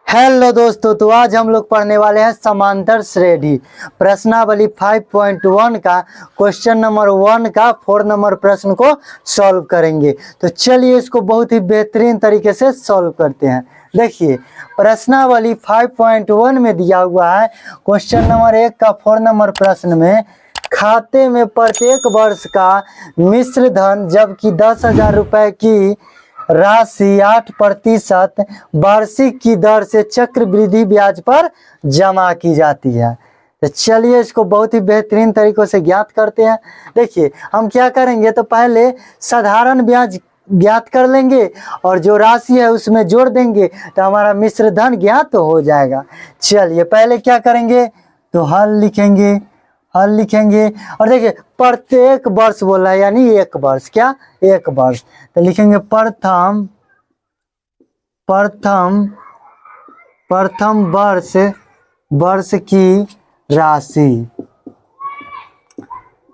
Hello दोस्तों, तो आज हम लोग पढ़ने वाले हैं समांतर श्रेणी प्रश्नावली 5.1 का क्वेश्चन नंबर 1 का 4 नंबर प्रश्न को सॉल्व करेंगे। तो चलिए इसको बहुत ही बेहतरीन तरीके से सॉल्व करते हैं। देखिए प्रश्नावली 5.1 में दिया हुआ है क्वेश्चन नंबर 1 का 4 नंबर प्रश्न में खाते में प्रत्येक वर्ष का मिश्र धन जबकि 10,000 रुपये की राशि 8% वार्षिक की दर से चक्रवृद्धि ब्याज पर जमा की जाती है। तो चलिए इसको बहुत ही बेहतरीन तरीकों से ज्ञात करते हैं। देखिए हम क्या करेंगे, तो पहले साधारण ब्याज ज्ञात कर लेंगे और जो राशि है उसमें जोड़ देंगे तो हमारा मिश्र धन ज्ञात हो जाएगा। चलिए पहले क्या करेंगे, तो हल लिखेंगे और देखिए प्रत्येक वर्ष बोला है यानी एक वर्ष, क्या एक वर्ष। तो लिखेंगे प्रथम वर्ष की राशि।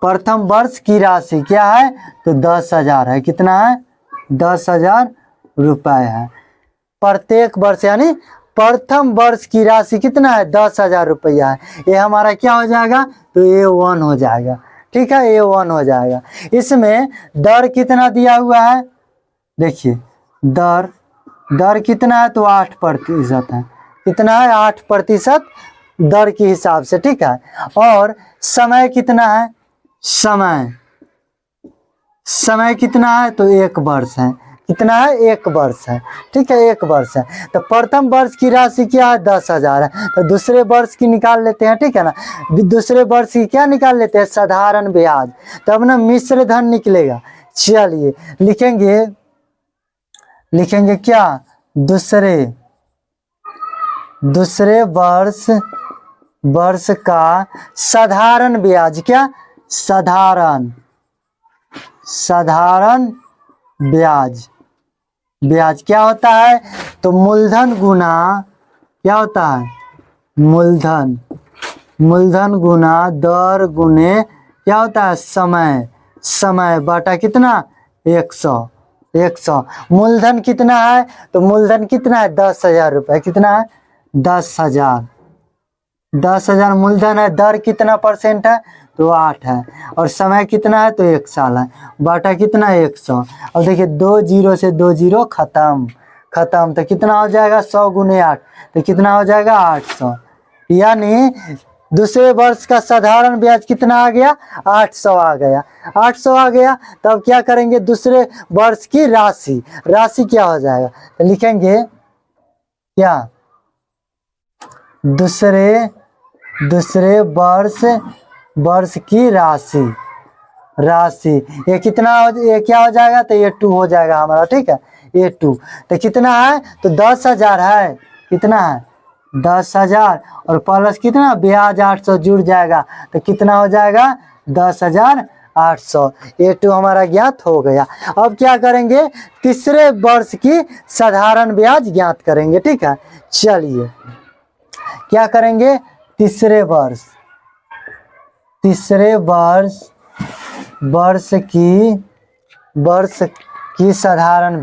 प्रथम वर्ष की राशि क्या है, तो 10,000 है। कितना है, 10,000 रुपये है। प्रत्येक वर्ष यानी प्रथम वर्ष की राशि कितना है, 10,000 रुपया है। ये हमारा क्या हो जाएगा, तो A1 हो जाएगा। ठीक है, A1 हो जाएगा। इसमें दर कितना दिया हुआ है, देखिए दर कितना है, तो 8% है। कितना है, 8% दर के हिसाब से। ठीक है, और समय कितना है, समय कितना है, तो 1 वर्ष है। कितना है, 1 वर्ष है। ठीक है, 1 वर्ष है। तो प्रथम वर्ष की राशि क्या है, 10,000 है। तो दूसरे वर्ष की निकाल लेते हैं। ठीक है ना, दूसरे वर्ष की क्या निकाल लेते हैं, साधारण ब्याज। तब ना मिश्र धन निकलेगा। चलिए लिखेंगे क्या, दूसरे वर्ष का साधारण ब्याज। क्या, साधारण ब्याज क्या होता है, तो मूलधन गुना क्या होता है, मूलधन गुना दर गुने क्या होता है, समय बटा कितना, 100। मूलधन कितना है, तो मूलधन कितना है, 10,000 रुपये। कितना है, 10,000 मूलधन है। दर कितना परसेंट है, तो 8 है। और समय कितना है, तो 1 साल है। बाटा कितना है, 100। अब देखिए 2 0 से 2 0 खत्म। तो कितना हो जाएगा, 100 गुने 8, तो कितना हो जाएगा, 800। यानी दूसरे वर्ष का साधारण ब्याज कितना आ गया, 800 आ गया। तब क्या करेंगे, दूसरे वर्ष की राशि क्या हो जाएगा, तो लिखेंगे क्या, दूसरे वर्ष की राशि। ये कितना ये क्या हो जाएगा, तो ये 2 हो जाएगा हमारा। ठीक है, ये 2। तो कितना है, तो 10,000 है। कितना है, 10,000 और प्लस कितना, ब्याज 800 जुड़ जाएगा। तो कितना हो जाएगा, 10,800। ये 2 हमारा ज्ञात हो गया। अब क्या करेंगे, तीसरे वर्ष की साधारण ब्याज ज्ञात करेंगे। ठीक है, चलिए क्या करेंगे, तीसरे वर्ष की साधारण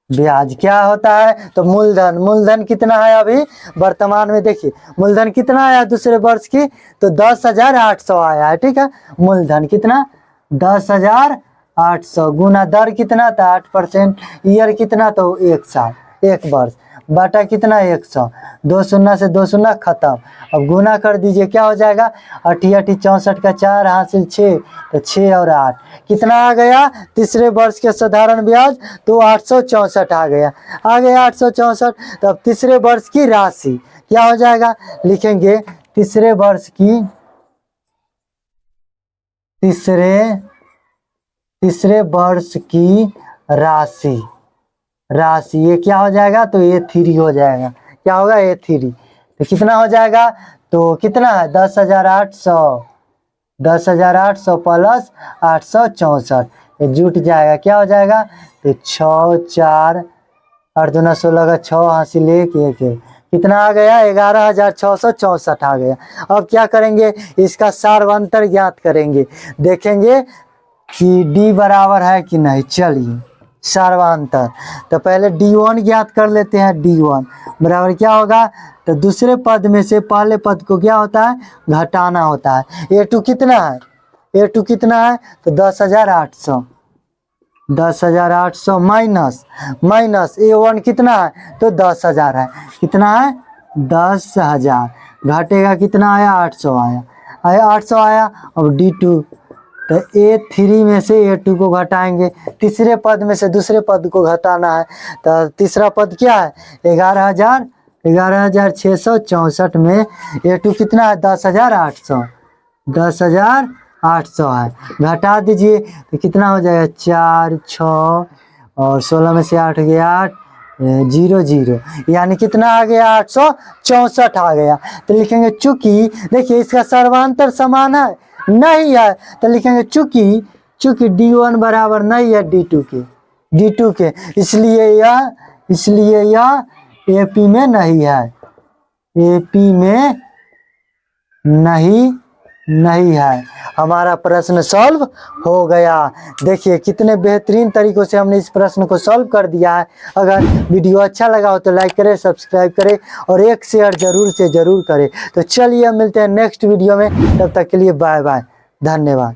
ब्याज क्या होता है, तो मूलधन कितना है अभी वर्तमान में। देखिए मूलधन कितना आया दूसरे वर्ष की, तो 10,800 आया है। ठीक है, मूलधन कितना, 10,800 गुना दर कितना था, 8%। ईयर कितना, तो 1 साल, 1 वर्ष। बाटा कितना, 100। 2 शून्य से 2 शून्य खत्म। अब गुना कर दीजिए, क्या हो जाएगा, 8 8 64 का 4 हासिल 6, तो 6 और 8 कितना आ गया, तीसरे वर्ष के साधारण ब्याज, तो 864 आ गया 864। तब तीसरे वर्ष की राशि क्या हो जाएगा, लिखेंगे तीसरे वर्ष की राशि ये क्या हो जाएगा, तो ये 3 हो जाएगा। क्या होगा, ये 3। तो कितना हो जाएगा, तो कितना है, 10,800 प्लस 864 ये जुट जाएगा। क्या हो जाएगा, तो 6 4 8 दूना 16 का 6 हासिल 1 कितना आ गया, 11,664 आ गया। अब क्या करेंगे, इसका सार्वंतर ज्ञात करेंगे, देखेंगे कि डी बराबर है कि नहीं। चलिए सर्वांतर। तो पहले D1 ज्ञात कर लेते हैं। D1 बराबर क्या होगा, तो दूसरे पद में से पहले पद को क्या होता है, घटाना होता है। A2 कितना है, A2 कितना है, तो 10,800, 10,800 माइनस A1 कितना है, तो 10,000 है। कितना है, 10,000, घटेगा कितना आया, 800 आया 800 आया। अब D2, तो A3 में से A2 को घटाएंगे, तीसरे पद में से दूसरे पद को घटाना है। तो तीसरा पद क्या है, 11,664 में A2 कितना है, 10,800, 10,800 है। घटा दीजिए तो कितना हो जाएगा, 4, 6 और 16 में से 8 गया 8, 0 0, यानी कितना आ गया, 864 आ गया। तो लिखेंगे चूंकि, देखिए इसका सर्वांतर समान है, नहीं है, तो लिखेंगे चूंकि D1 बराबर नहीं है D2 के, इसलिए यह AP में नहीं है, AP में नहीं है। हमारा प्रश्न सॉल्व हो गया। देखिए कितने बेहतरीन तरीकों से हमने इस प्रश्न को सॉल्व कर दिया है। अगर वीडियो अच्छा लगा हो तो लाइक करें, सब्सक्राइब करें और एक शेयर जरूर से जरूर करें। तो चलिए मिलते हैं नेक्स्ट वीडियो में, तब तक के लिए बाय बाय, धन्यवाद।